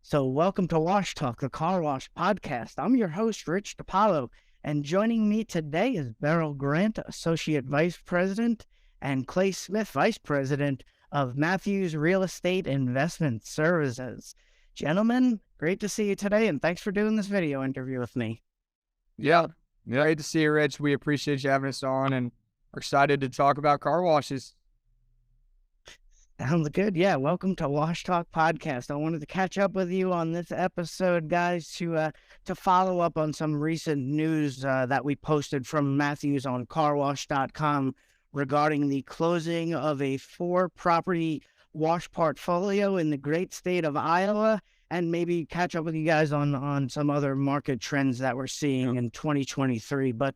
So welcome to Wash Talk, the Carwash Podcast. I'm your host, Rich DiPaolo, and joining me today is Beryl Grant, Associate Vice President, and Clay Smith, Vice President of Matthews Real Estate Investment Services. Gentlemen, great to see you today, and thanks for doing this video interview with me. Yeah, great to see you, Rich. We appreciate you having us on, and we're excited to talk about car washes. Sounds good. Yeah, welcome to Wash Talk Podcast. I wanted to catch up with you on this episode, guys, to follow up on some recent news that we posted from Matthews on carwash.com regarding the closing of a 4-property wash portfolio in the great state of Iowa, and maybe catch up with you guys on some other market trends that we're seeing in 2023. But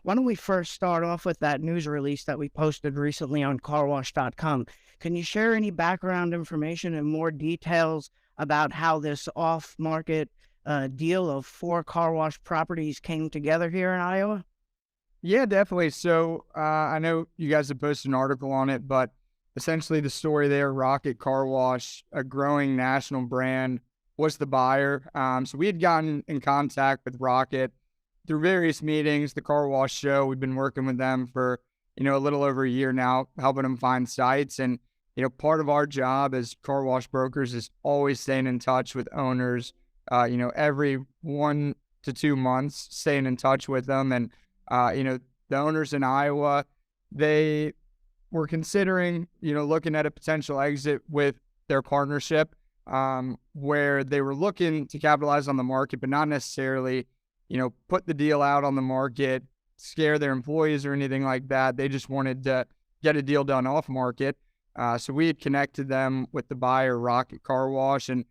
why don't we first start off with that news release that we posted recently on carwash.com. Can you share any background information and more details about how this off-market deal of 4 car wash properties came together here in Iowa? Yeah, definitely. So I know you guys have posted an article on it, but essentially the story there, Rocket Car Wash, a growing national brand, was the buyer. So we had gotten in contact with Rocket through various meetings, the Car Wash Show. We've been working with them for, a little over a year now, helping them find sites. And, part of our job as car wash brokers is always staying in touch with owners, every 1 to 2 months, staying in touch with them. And, the owners in Iowa, they were considering, looking at a potential exit with their partnership, where they were looking to capitalize on the market, but not necessarily, put the deal out on the market, scare their employees or anything like that. They just wanted to get a deal done off market. So we had connected them with the buyer, Rocket Car Wash, and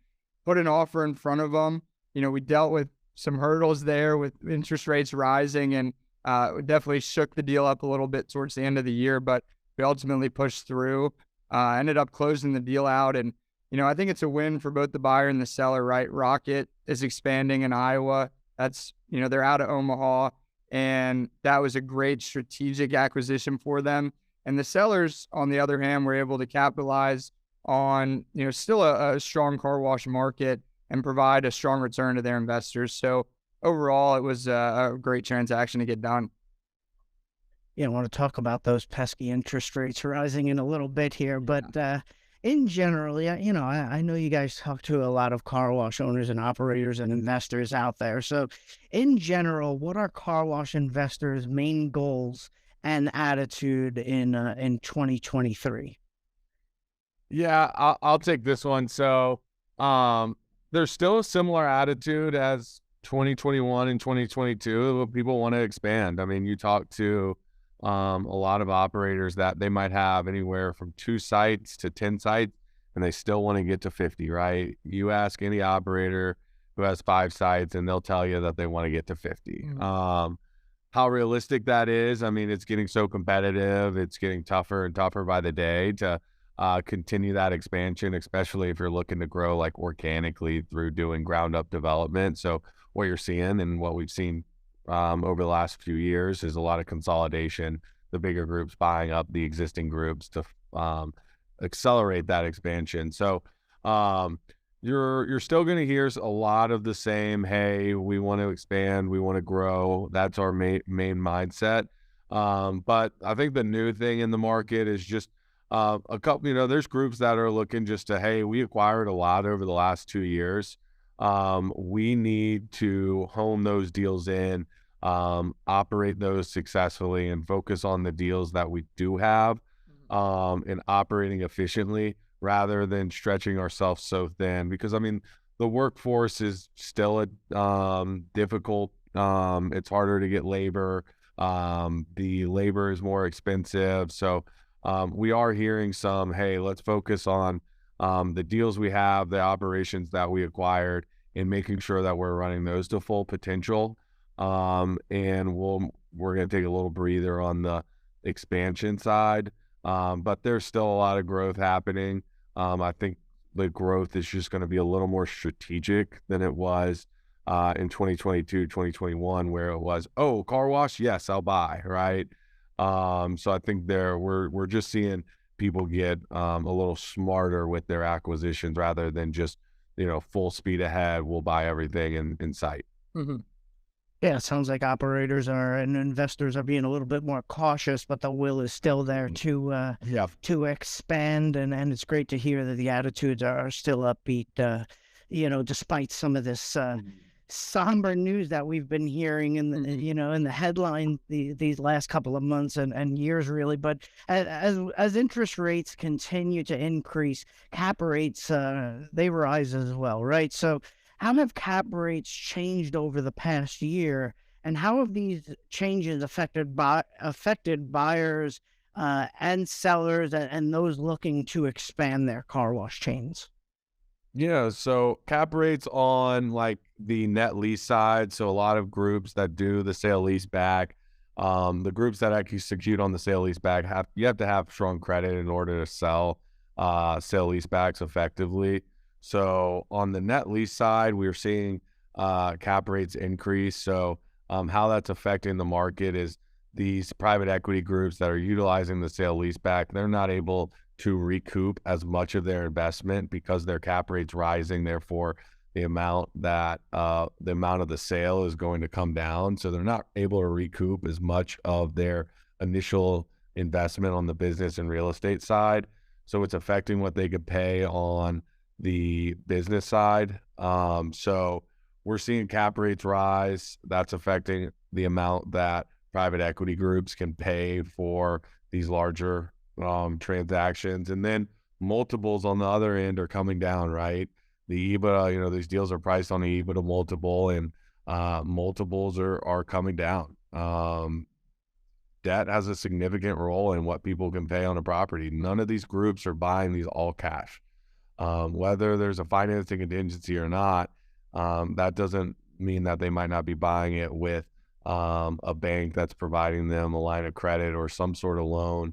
put an offer in front of them. We dealt with some hurdles there with interest rates rising, and it definitely shook the deal up a little bit towards the end of the year, but we ultimately pushed through, ended up closing the deal out. And, I think it's a win for both the buyer and the seller, right? Rocket is expanding in Iowa. That's, they're out of Omaha, and that was a great strategic acquisition for them. And the sellers, on the other hand, were able to capitalize on, still a strong car wash market and provide a strong return to their investors. So overall, it was a great transaction to get done. Yeah, I want to talk about those pesky interest rates rising in a little bit here, but in general, I know you guys talk to a lot of car wash owners and operators and investors out there. So in general, what are car wash investors' main goals and attitude in 2023? Yeah, I'll take this one. So there's still a similar attitude as 2021 and 2022. People want to expand. I mean, you talk to a lot of operators that they might have anywhere from 2 sites to 10 sites, and they still want to get to 50, right? You ask any operator who has 5 sites, and they'll tell you that they want to get to 50. Mm-hmm. How realistic that is, I mean, it's getting so competitive. It's getting tougher and tougher by the day to continue that expansion, especially if you're looking to grow like organically through doing ground up development. So what you're seeing and what we've seen over the last few years is a lot of consolidation, the bigger groups buying up the existing groups to accelerate that expansion. So you're still going to hear a lot of the same, hey, we want to expand, we want to grow. That's our main mindset. But I think the new thing in the market is just a couple, there's groups that are looking just to, hey, we acquired a lot over the last 2 years. We need to hone those deals in, operate those successfully, and focus on the deals that we do have, and operating efficiently rather than stretching ourselves so thin. Because, I mean, the workforce is still difficult. It's harder to get labor. The labor is more expensive. So we are hearing some, hey, let's focus on the deals we have, the operations that we acquired, and making sure that we're running those to full potential. And we're going to take a little breather on the expansion side. But there's still a lot of growth happening. I think the growth is just going to be a little more strategic than it was in 2022, 2021, where it was, oh, car wash, yes, I'll buy, right? So I think we're just seeing people get a little smarter with their acquisitions rather than just, full speed ahead. We'll buy everything in sight. Mm-hmm. Yeah, it sounds like operators and investors are being a little bit more cautious, but the will is still there to expand, and it's great to hear that the attitudes are still upbeat, despite some of this somber news that we've been hearing in the headline these last couple of months and years, really. But as interest rates continue to increase, cap rates they rise as well, right? So how have cap rates changed over the past year, and how have these changes affected buyers and sellers and those looking to expand their car wash chains? Yeah, so cap rates on like the net lease side. So a lot of groups that do the sale lease back, the groups that execute on the sale lease back you have to have strong credit in order to sell sale lease backs effectively. So on the net lease side, we're seeing cap rates increase. So how that's affecting the market is these private equity groups that are utilizing the sale lease back, they're not able to recoup as much of their investment because their cap rate's rising. Therefore, the amount of the sale is going to come down. So they're not able to recoup as much of their initial investment on the business and real estate side. So it's affecting what they could pay on the business side. So we're seeing cap rates rise. That's affecting the amount that private equity groups can pay for these larger transactions. And then multiples on the other end are coming down, right? The EBITDA, these deals are priced on the EBITDA multiple, and multiples are coming down. Debt has a significant role in what people can pay on a property. None of these groups are buying these all cash. Whether there's a financing contingency or not, that doesn't mean that they might not be buying it with a bank that's providing them a line of credit or some sort of loan.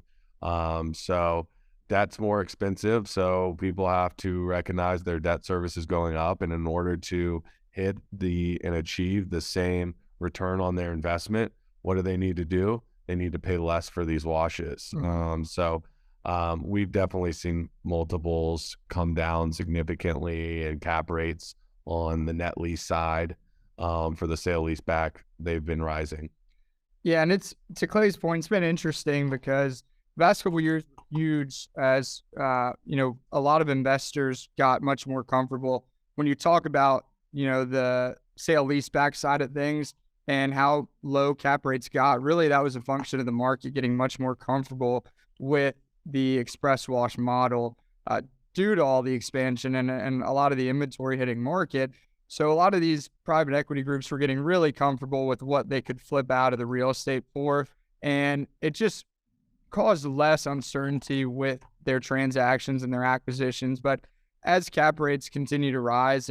So debt's more expensive. So people have to recognize their debt service is going up. And in order to hit and achieve the same return on their investment, what do they need to do? They need to pay less for these washes. We've definitely seen multiples come down significantly, and cap rates on the net lease side for the sale lease back, they've been rising. Yeah, and it's, to Clay's point, it's been interesting because the last couple of years huge as a lot of investors got much more comfortable. When you talk about the sale leaseback side of things and how low cap rates got, really that was a function of the market getting much more comfortable with the express wash model due to all the expansion and a lot of the inventory hitting market. So a lot of these private equity groups were getting really comfortable with what they could flip out of the real estate for, and it just caused less uncertainty with their transactions and their acquisitions. But as cap rates continue to rise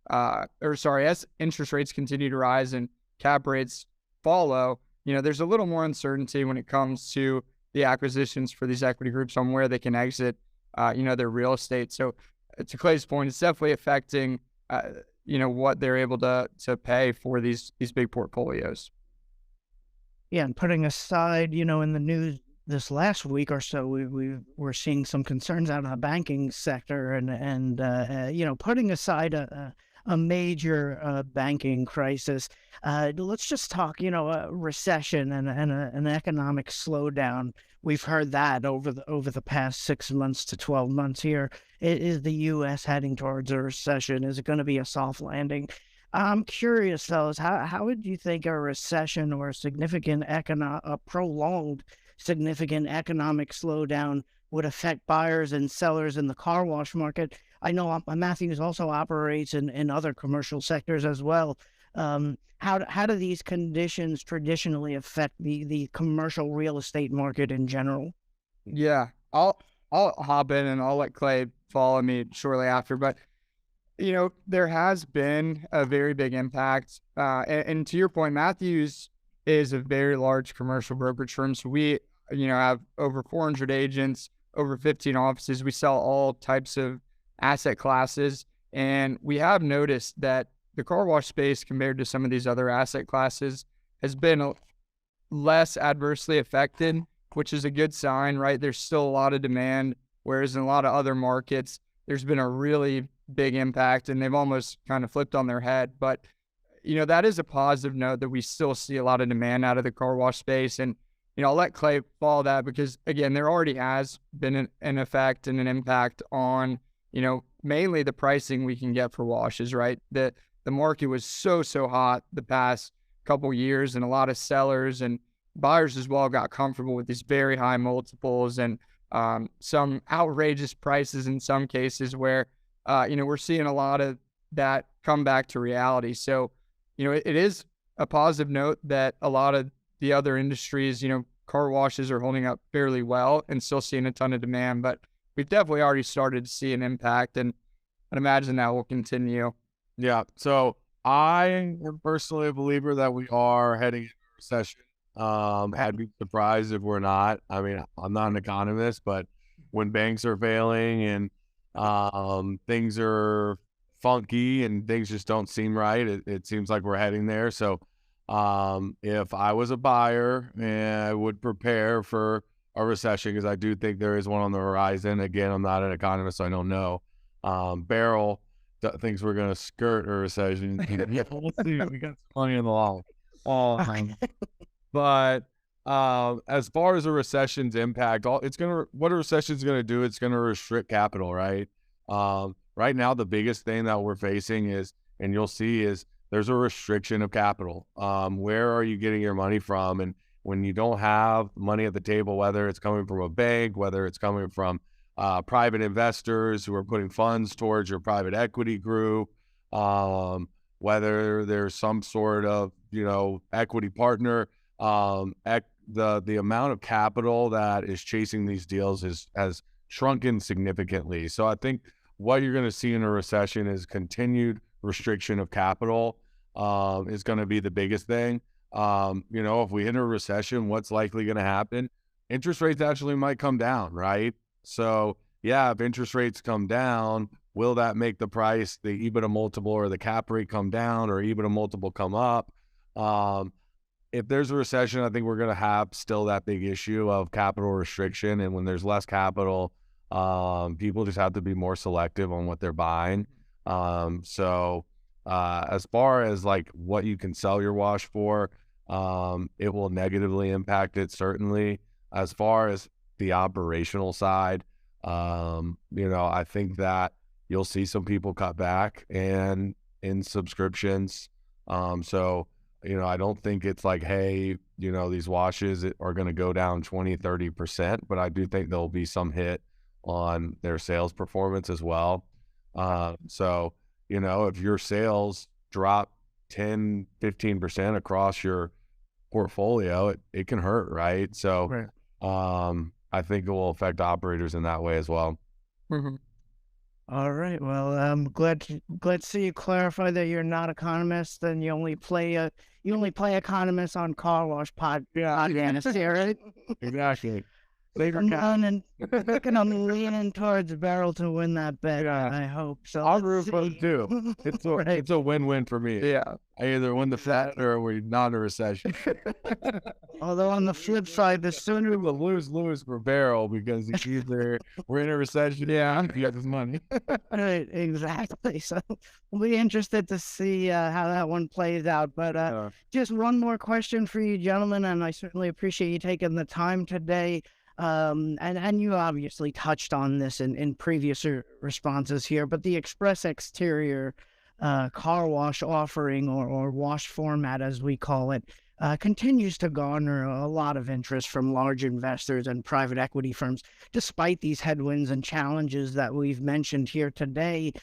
as interest rates continue to rise and cap rates follow, there's a little more uncertainty when it comes to the acquisitions for these equity groups on where they can exit, their real estate. So to Clay's point, it's definitely affecting, what they're able to pay for these big portfolios. Yeah, and putting aside, in the news this last week or so, we're seeing some concerns out of the banking sector, and putting aside a major banking crisis, let's just talk, a recession and an economic slowdown. We've heard that over the past 6 months to 12 months here. Is the U.S. heading towards a recession? Is it going to be a soft landing? I'm curious, fellas, how would you think a recession or a prolonged significant economic slowdown would affect buyers and sellers in the car wash market? I know Matthews also operates in other commercial sectors as well. How do these conditions traditionally affect the commercial real estate market in general? Yeah, I'll hop in and I'll let Clay follow me shortly after. But there has been a very big impact. And to your point, Matthews is a very large commercial brokerage firm. So we, have over 400 agents, over 15 offices. We sell all types of asset classes. And we have noticed that the car wash space, compared to some of these other asset classes, has been less adversely affected, which is a good sign, right? There's still a lot of demand, whereas in a lot of other markets, there's been a really big impact and they've almost kind of flipped on their head. But, that is a positive note that we still see a lot of demand out of the car wash space. And, I'll let Clay follow that because, again, there already has been an effect and an impact on, mainly the pricing we can get for washes, right? The market was so hot the past couple years, and a lot of sellers and buyers as well got comfortable with these very high multiples and some outrageous prices in some cases where, we're seeing a lot of that come back to reality. So, it is a positive note that a lot of the other industries, car washes are holding up fairly well and still seeing a ton of demand, but we've definitely already started to see an impact, and I'd imagine that will continue. Yeah. So I am personally a believer that we are heading into a recession. I'd be surprised if we're not. I mean, I'm not an economist, but when banks are failing and things are funky and things just don't seem right, it seems like we're heading there. So if I was a buyer, I would prepare for a recession because I do think there is one on the horizon. Again, I'm not an economist, so I don't know. Beryl thinks we're going to skirt a recession. Yeah, we'll see. We got some money in the law. But as far as a recession's impact, what a recession's going to do, it's going to restrict capital, right? Right now, the biggest thing that we're facing is, and you'll see, is there's a restriction of capital. Where are you getting your money from? And when you don't have money at the table, whether it's coming from a bank, whether it's coming from private investors who are putting funds towards your private equity group, whether there's some sort of, equity partner, the amount of capital that is chasing these deals has shrunken significantly. So I think what you're going to see in a recession is continued restriction of capital is going to be the biggest thing. If we hit a recession, what's likely going to happen? Interest rates actually might come down, right? So yeah, if interest rates come down, will that make the price, the EBITDA multiple or the cap rate come down, or EBITDA multiple come up? If there's a recession, I think we're going to have still that big issue of capital restriction. And when there's less capital, people just have to be more selective on what they're buying. So as far as like what you can sell your wash for, it will negatively impact it, certainly. As far as the operational side, I think that you'll see some people cut back and in subscriptions. So, I don't think it's like, hey, these washes are going to go down 20-30%, but I do think there'll be some hit on their sales performance as well. So, if your sales drop 10-15% across your portfolio, it can hurt, right? So, right. I think it will affect operators in that way as well. Mm-hmm. All right. Well, I'm glad to see you clarify that you're not economist and you only play economists on Car Wash Podcast. Yeah, right? Exactly. I'm leaning towards Beryl to win that bet. Yeah. I hope so. I'll root for him too. It's a win-win for me. Yeah. I either win the bet or we're not in a recession. Although on the flip side, the sooner we'll lose for Beryl because it's either we're in a recession, yeah, he got his money. Right, exactly. So we'll be interested to see how that one plays out. But just one more question for you, gentlemen, and I certainly appreciate you taking the time today. And you obviously touched on this in previous responses here, but the express exterior car wash offering or wash format, as we call it, continues to garner a lot of interest from large investors and private equity firms, despite these headwinds and challenges that we've mentioned here today.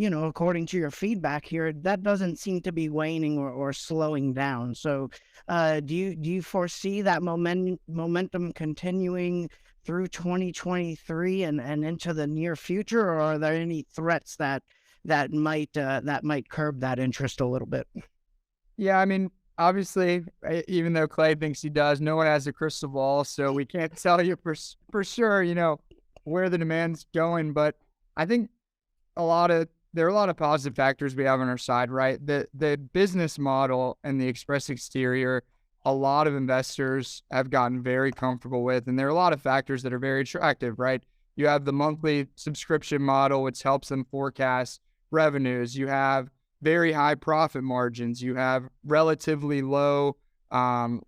According to your feedback here, that doesn't seem to be waning or slowing down. So do you foresee that momentum continuing through 2023 and into the near future, or are there any threats that might curb that interest a little bit? Yeah, I mean, obviously, even though Clay thinks he does, no one has a crystal ball, so we can't tell you for sure, where the demand's going. But I think there are a lot of positive factors we have on our side, right? The business model and the express exterior a lot of investors have gotten very comfortable with. And there are a lot of factors that are very attractive, right? You have the monthly subscription model, which helps them forecast revenues. You have very high profit margins. You have relatively low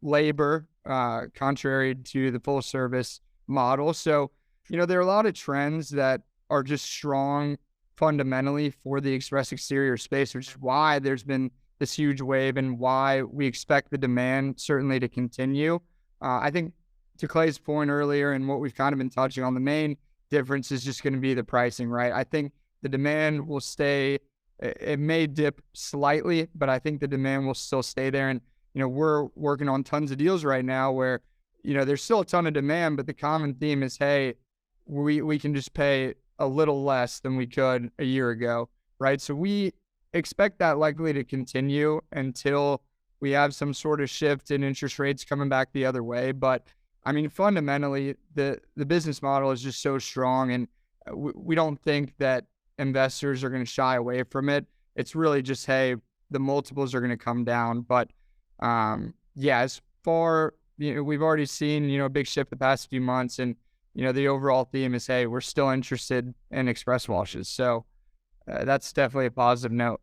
labor, contrary to the full service model. So, there are a lot of trends that are just strong fundamentally for the express exterior space, which is why there's been this huge wave and why we expect the demand certainly to continue. I think to Clay's point earlier and what we've kind of been touching on, the main difference is just going to be the pricing, right? I think the demand will stay. It may dip slightly, but I think the demand will still stay there. And, we're working on tons of deals right now where, there's still a ton of demand, but the common theme is, hey, we can just pay a little less than we could a year ago, right? So we expect that likely to continue until we have some sort of shift in interest rates coming back the other way. But I mean, fundamentally, the business model is just so strong, and we don't think that investors are going to shy away from it. It's really just, hey, the multiples are going to come down. But as far, we've already seen, a big shift the past few months, and, the overall theme is, hey, we're still interested in express washes. So that's definitely a positive note.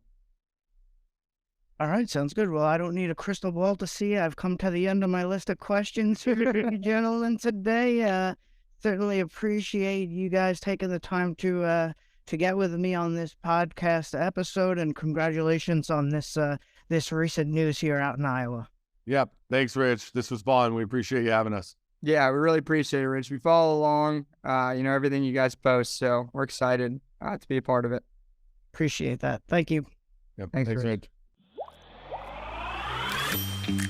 All right, sounds good. Well, I don't need a crystal ball to see. I've come to the end of my list of questions, gentlemen, today. Certainly appreciate you guys taking the time to get with me on this podcast episode, and congratulations on this recent news here out in Iowa. Yep. Thanks, Rich. This was fun. We appreciate you having us. Yeah, we really appreciate it, Rich. We follow along, everything you guys post, so we're excited to be a part of it. Appreciate that. Thank you. Yep. Thanks, Rich. Rich.